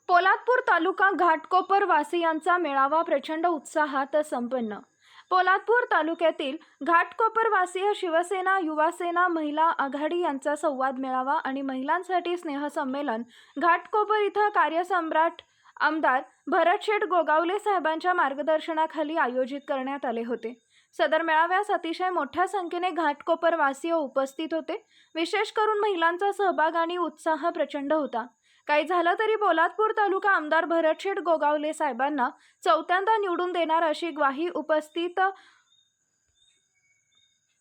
पोलादपूर तालुका घाटकोपर वासियांचा मेळावा प्रचंड उत्साहात संपन्न। पोलादपूर तालुक्यातील घाटकोपर वासीय शिवसेना युवासेना महिला आघाडी यांचा संवाद मेळावा आणि महिलांसाठी स्नेहसंमेलन घाटकोपर इथं कार्यसम्राट आमदार भरतशेठ गोगावले साहेबांच्या मार्गदर्शनाखाली आयोजित करण्यात आले होते। सदर मेळाव्यास अतिशय मोठ्या संख्येने घाटकोपर वासीय उपस्थित होते। विशेष करून महिलांचा सहभाग आणि उत्साह प्रचंड होता। काही झालं तरी पोलादपूर तालुका आमदार भरतशेठ गोगावले साहेबांना चौथ्यांदा निवडून देणार अशी ग्वाही उपस्थित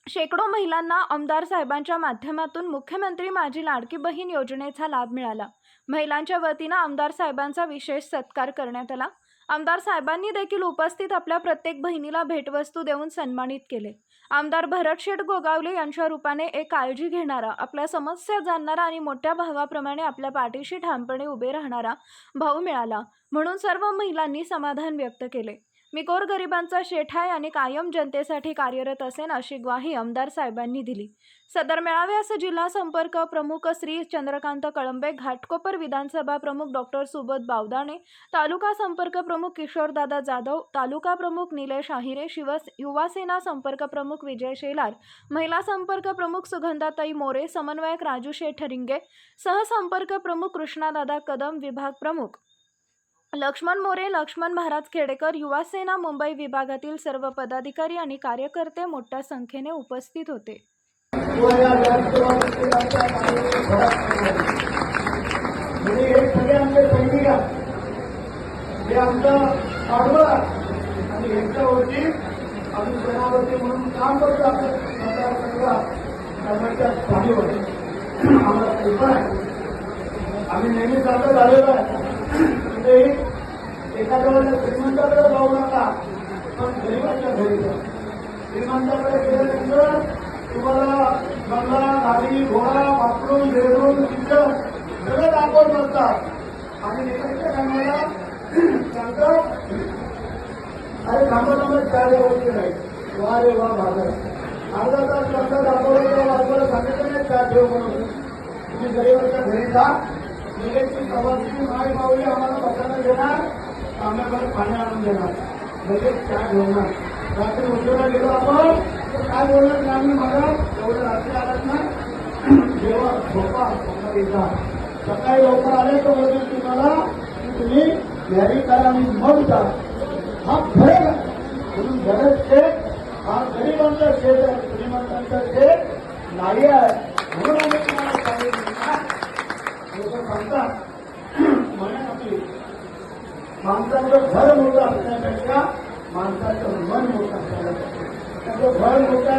शेकडो महिलांना आमदार साहेबांच्या माध्यमातून मुख्यमंत्री माझी लाडकी बहीण योजनेचा लाभ मिळाला। महिलांच्या वतीने आमदार साहेबांचा विशेष सत्कार करण्यात आला। आमदार साहेबांनी देखील उपस्थित आपल्या प्रत्येक बहिणीला भेटवस्तू देऊन सन्मानित केले। आमदार भरतशेठ गोगावले यांच्या रूपाने एक काळजी घेणारा, आपल्या समस्या जाणणारा आणि मोठ्या भावाप्रमाणे आपल्या पाठीशी ठामपणे उभे राहणारा भाऊ मिळाला म्हणून सर्व महिलांनी समाधान व्यक्त केले। मी गोरगरिबांचा शेठ आहे आणि कायम जनतेसाठी कार्यरत असेन अशी ग्वाही आमदार साहेबांनी दिली। सदर मेळाव्यास जिल्हा संपर्क प्रमुख श्री चंद्रकांत कळंबे, घाटकोपर विधानसभा प्रमुख डॉक्टर सुबोध बावदाणे, तालुका संपर्क प्रमुख किशोरदादा जाधव, तालुका प्रमुख निलेश आहिरे, युवासेना संपर्क प्रमुख विजय शेलार, महिला संपर्क प्रमुख सुगंधाताई मोरे, समन्वयक राजू शेठ रिंगे, सहसंपर्क प्रमुख कृष्णादादा कदम, विभाग प्रमुख लक्ष्मण मोरे, लक्ष्मण महाराज खेडेकर, युवासेना मुंबई विभागातील सर्व पदाधिकारी आणि कार्यकर्ते मोठ्या संख्येने उपस्थित होते। आम्ही नेहमी सांगत आलेलो आहे एखाद्या वेळेला श्रीमंताकडे जाऊ नका, पण गरीबाच्या घरी जा। श्रीमंताकडे गेल्यानंतर तुम्हाला बंगला, गाडी, घोडा, बाथरूम, बेडरूम, किचन सगळं दाखवत नसतात आणि नेहमीच्या कामाला सांगतात अरे थांबा चार गोष्टी नाही, वा रे वा भागर अर्धा तास लग्न दाखवलं तर बाजूला सांगितलं नाही चहा ठेव म्हणून। तुम्ही गरीबाच्या घरी जा, लगेचची प्रवासी माय माऊली आम्हाला बसायला देणार, आम्हाला पाणी आणून देणार, लगेच चहा घेणार। रात्री उशिरा गेलो आपण तर काय बोलणार ग्रामीण भागात एवढं रात्री आलात ना, जेव्हा झोपा जा, सकाळी लवकर आले तर बोलतील तुम्हाला की तुम्ही घरी करा आणि मग जा। हा फरक आहे म्हणून गरज शेत हा गरिबांचा शेत आहे, श्रीमंतांचा शेत नाही आहे म्हणून आम्ही तुम्हाला सांगितलं लोक सांगतात म्हणून आपली माणसाचं घर मोठं असण्यापेक्षा माणसाचं मन मोठं असण्याला घर मोठं